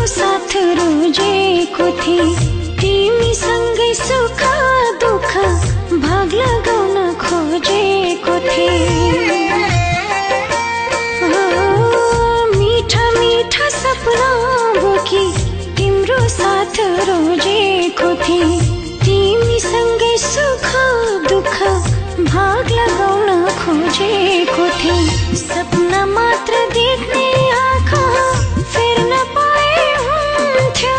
साथ रोजेको थिए, तिमीसँगै सुख दुःख भाग लगाउन खोजेको थिए। मीठा मीठा सपना बोकी तिम्रो साथ रोजेको थिए, तिमीसँगै सुख दुःख भाग लगाउन खोजेको थिए। सपना मात्र देख्ने आँखा फेर्न पाए हुन्थ्यो,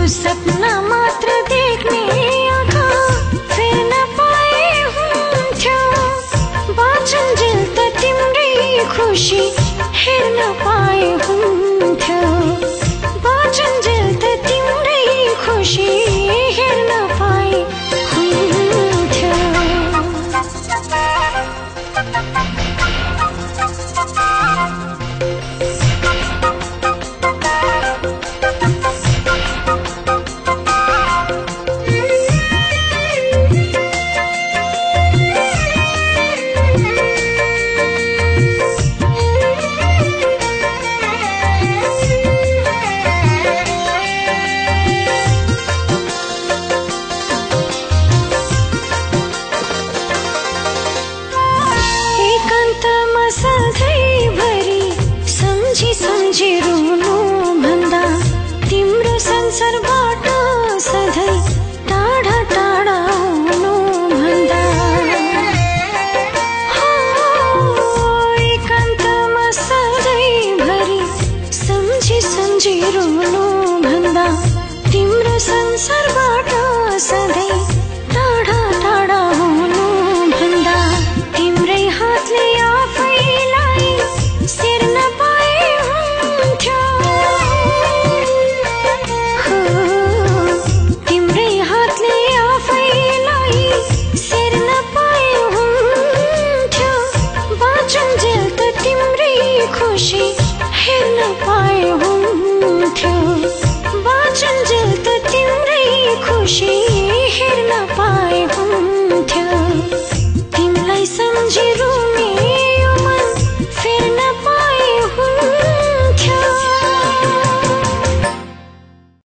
सपना मात्र देख्ने आँखा फेर्न पाए हुन्थ्यो। बाँचुन्जेल त तिम्रै खुसी हेर्न पाए हुन्थ्यो, बाँचुन्जेल त तिम्रै खुसी हेर्न पाए हुन्थ्यो। सधैँभरि सम्झी सम्झी रुनु भन्दा तिम्रो संसारबाट सधैँ टाढा टाढा हुनु भन्दा, एकान्तमा सधैँभरि सम्झी सम्झी रुनु भन्दा तिम्रो संसारबाट सधैँ